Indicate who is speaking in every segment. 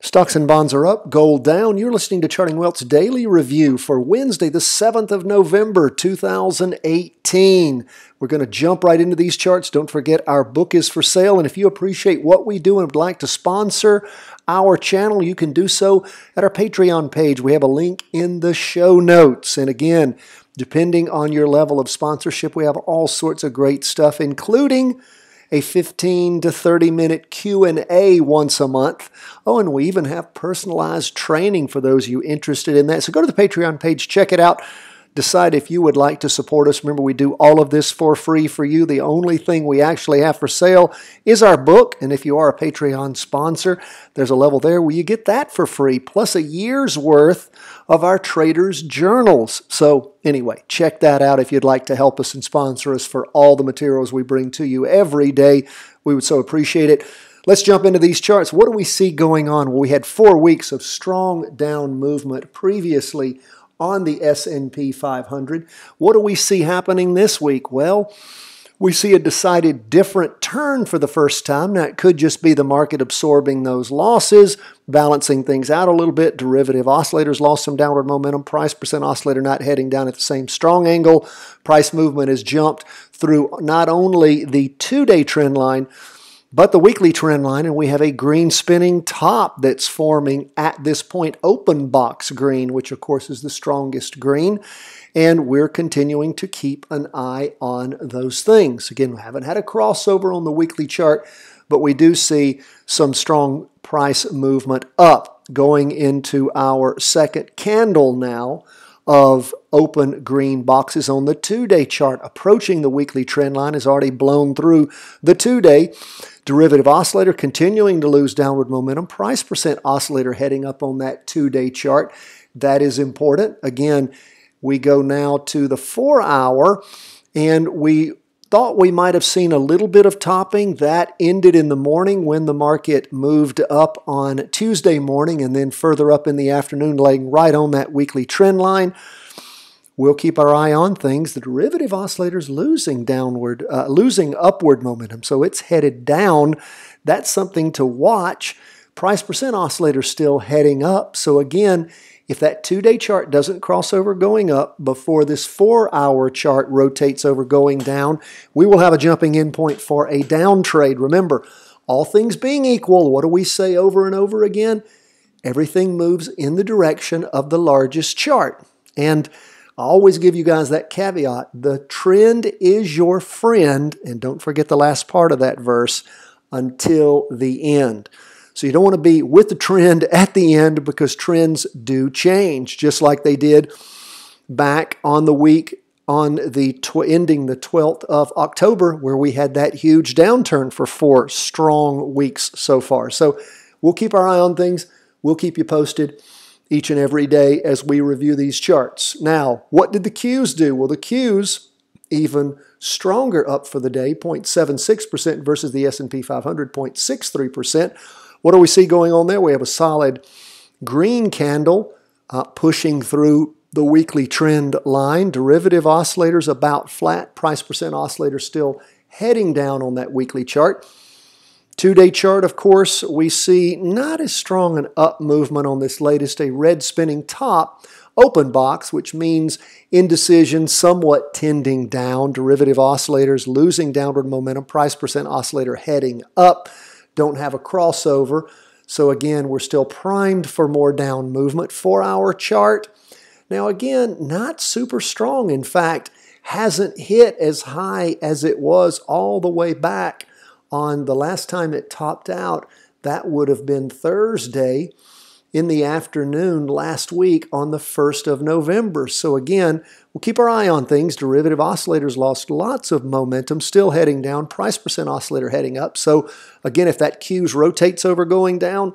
Speaker 1: Stocks and bonds are up, gold down. You're listening to Charting Wealth's daily review for Wednesday, the 7th of November, 2018. We're going to jump right into these charts. Don't forget our book is for sale. And if you appreciate what we do and would like to sponsor our channel, you can do so at our Patreon page. We have a link in the show notes. And again, depending on your level of sponsorship, we have all sorts of great stuff, including a 15 to 30 minute Q&A once a month. Oh, and we even have personalized training for those of you interested in that. So go to the Patreon page, check it out. Decide if you would like to support us. Remember, we do all of this for free for you. The only thing we actually have for sale is our book. And if you are a Patreon sponsor, there's a level there where you get that for free, plus a year's worth of our traders' journals. So anyway, check that out if you'd like to help us and sponsor us for all the materials we bring to you every day. We would so appreciate it. Let's jump into these charts. What do we see going on? Well, we had 4 weeks of strong down movement previously on the S&P 500. What do we see happening this week? Well, we see a decided different turn for the first time. Now, it could just be the market absorbing those losses, balancing things out a little bit. Derivative oscillators lost some downward momentum. Price percent oscillator not heading down at the same strong angle. Price movement has jumped through not only the 2-day trend line, but the weekly trend line, and we have a green spinning top that's forming at this point, open box green, which of course is the strongest green. And we're continuing to keep an eye on those things. Again, we haven't had a crossover on the weekly chart, but we do see some strong price movement up going into our second candle now of open green boxes on the 2-day chart. Approaching the weekly trend line has already blown through the 2-day. Derivative oscillator continuing to lose downward momentum. Price percent oscillator heading up on that 2-day chart. That is important. Again, we go now to the 4-hour, and we thought we might have seen a little bit of topping. That ended in the morning when the market moved up on Tuesday morning and then further up in the afternoon, laying right on that weekly trend line. We'll keep our eye on things. The derivative oscillator's losing upward momentum, so it's headed down. That's something to watch. Price percent oscillator still heading up. So again, if that 2-day chart doesn't cross over going up before this 4-hour chart rotates over going down, we will have a jumping in point for a down trade. Remember, all things being equal, what do we say over and over again? Everything moves in the direction of the largest chart. And I always give you guys that caveat. The trend is your friend, and don't forget the last part of that verse, until the end. So you don't want to be with the trend at the end, because trends do change, just like they did back on the week on the ending the 12th of October, where we had that huge downturn for 4 strong weeks so far. So we'll keep our eye on things. We'll keep you posted each and every day as we review these charts. Now, what did the Qs do? Well, the Qs even stronger up for the day, 0.76% versus the S&P 500, 0.63%. What do we see going on there? We have a solid green candle pushing through the weekly trend line. Derivative oscillators about flat. Price percent oscillator still heading down on that weekly chart. 2-day chart, of course, we see not as strong an up movement on this latest, a red spinning top open box, which means indecision somewhat tending down. Derivative oscillators losing downward momentum. Price percent oscillator heading up. Don't have a crossover. So again, we're still primed for more down movement. 4-hour chart. Now again, not super strong. In fact, hasn't hit as high as it was all the way back on the last time it topped out. That would have been Thursday in the afternoon last week on the 1st of November. So again, we'll keep our eye on things. Derivative oscillators lost lots of momentum, still heading down. Price percent oscillator heading up. So again, if that Qs rotates over going down,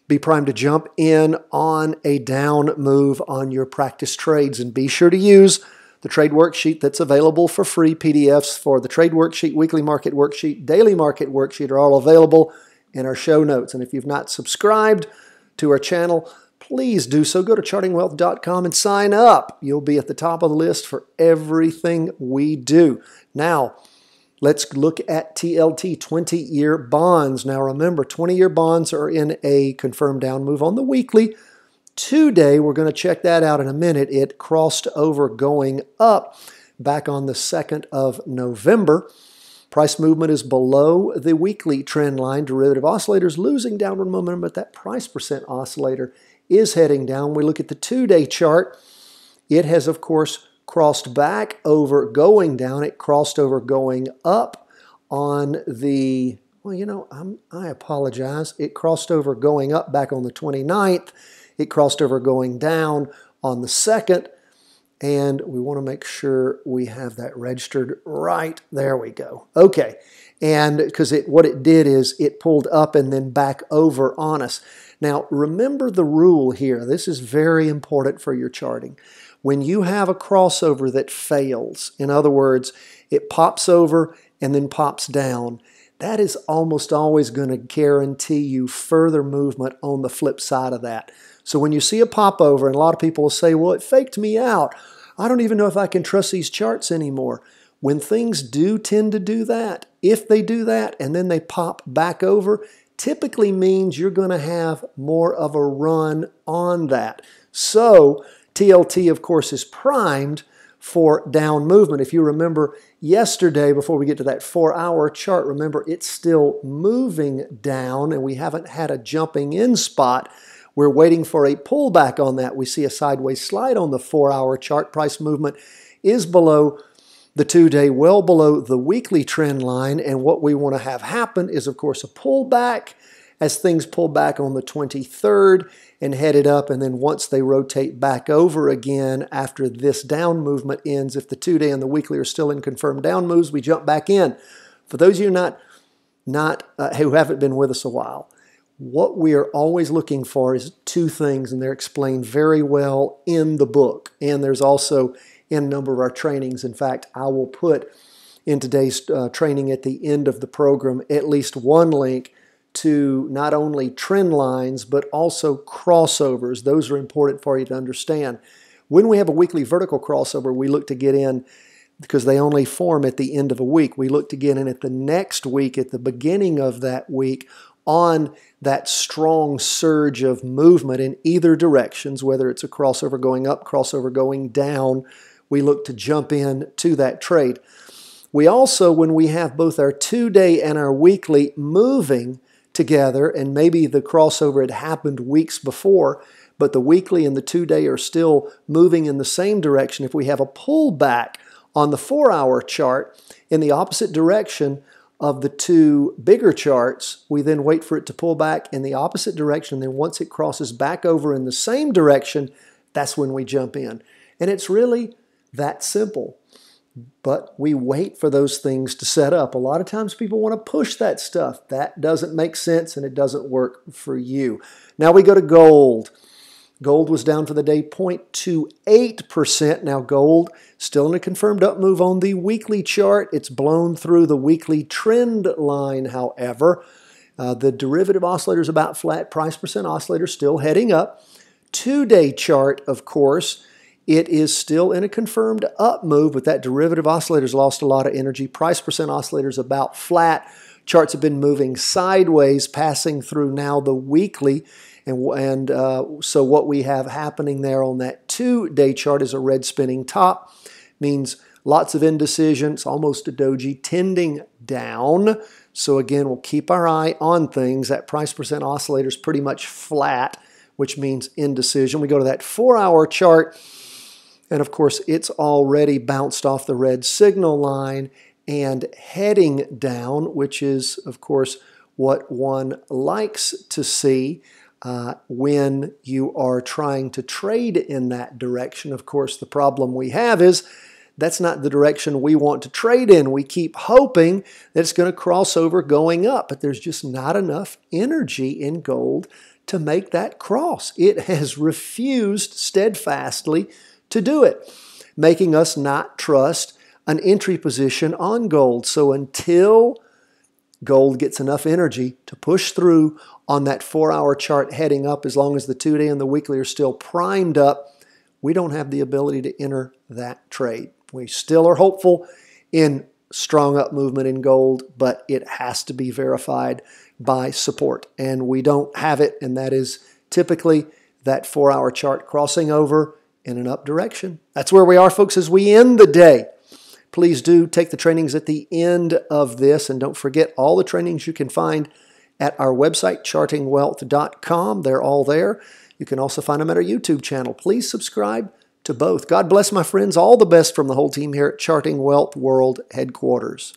Speaker 1: be primed to jump in on a down move on your practice trades. And be sure to use the trade worksheet that's available for free. PDFs for the trade worksheet, weekly market worksheet, daily market worksheet are all available in our show notes. And if you've not subscribed to our channel, please do so. Go to chartingwealth.com and sign up. You'll be at the top of the list for everything we do. Now, Let's look at TLT, 20-year bonds. Now remember, 20-year bonds are in a confirmed down move on the weekly. Today, we're going to check that out in a minute. It crossed over going up back on the 2nd of November. Price movement is below the weekly trend line. Derivative oscillators losing downward momentum, but that price percent oscillator is heading down. We look at the 2-day chart. It has, of course, crossed back over going down. It crossed over going up on the, I apologize. It crossed over going up back on the 29th. It crossed over going down on the 2nd. And we want to make sure we have that registered right. There we go. Okay. And because what it did is it pulled up and then back over on us. Now, remember the rule here. This is very important for your charting. When you have a crossover that fails, in other words, it pops over and then pops down, that is almost always going to guarantee you further movement on the flip side of that. So when you see a pop over, and a lot of people will say, well, it faked me out. I don't even know if I can trust these charts anymore. When things do tend to do that, if they do that and then they pop back over, typically means you're going to have more of a run on that. So TLT, of course, is primed for down movement. If you remember yesterday, before we get to that 4-hour chart, remember it's still moving down and we haven't had a jumping in spot. We're waiting for a pullback on that. We see a sideways slide on the 4-hour chart. Price movement is below the 2-day, well below the weekly trend line. And what we want to have happen is, of course, a pullback as things pull back on the 23rd and headed up. And then once they rotate back over again after this down movement ends, if the 2-day and the weekly are still in confirmed down moves, we jump back in. For those of you who haven't been with us a while, what we are always looking for is 2 things, and they're explained very well in the book. And there's also in a number of our trainings. In fact, I will put in today's training at the end of the program at least one link to not only trend lines, but also crossovers. Those are important for you to understand. When we have a weekly vertical crossover, we look to get in, because they only form at the end of a week, we look to get in at the next week, at the beginning of that week, on that strong surge of movement in either directions, whether it's a crossover going up, crossover going down, we look to jump in to that trade. We also, when we have both our 2-day and our weekly moving together, and maybe the crossover had happened weeks before, but the weekly and the 2-day are still moving in the same direction. If we have a pullback on the 4-hour chart in the opposite direction of the 2 bigger charts, we then wait for it to pull back in the opposite direction. Then once it crosses back over in the same direction, that's when we jump in. And it's really that simple. But we wait for those things to set up. A lot of times people want to push that stuff. That doesn't make sense and it doesn't work for you. Now we go to gold. Gold was down for the day 0.28%. Now gold still in a confirmed up move on the weekly chart. It's blown through the weekly trend line, however. The derivative oscillator is about flat. Price percent oscillator still heading up. 2-day chart, of course, it is still in a confirmed up move, but that derivative oscillator's lost a lot of energy. Price percent oscillator is about flat. Charts have been moving sideways, passing through now the weekly. And so what we have happening there on that 2-day chart is a red spinning top. Means lots of indecision. It's almost a doji tending down. So again, we'll keep our eye on things. That price percent oscillator is pretty much flat, which means indecision. We go to that 4-hour chart. And of course, it's already bounced off the red signal line and heading down, which is, of course, what one likes to see when you are trying to trade in that direction. Of course, the problem we have is that's not the direction we want to trade in. We keep hoping that it's going to cross over going up, but there's just not enough energy in gold to make that cross. It has refused steadfastly to do it, making us not trust an entry position on gold. So until gold gets enough energy to push through on that 4-hour chart heading up, as long as the 2-day and the weekly are still primed up, we don't have the ability to enter that trade. We still are hopeful in strong up movement in gold, but it has to be verified by support. And we don't have it, and that is typically that 4-hour chart crossing over in an up direction. That's where we are, folks, as we end the day. Please do take the trainings at the end of this, and don't forget all the trainings you can find at our website, chartingwealth.com. They're all there. You can also find them at our YouTube channel. Please subscribe to both. God bless, my friends. All the best from the whole team here at Charting Wealth World Headquarters.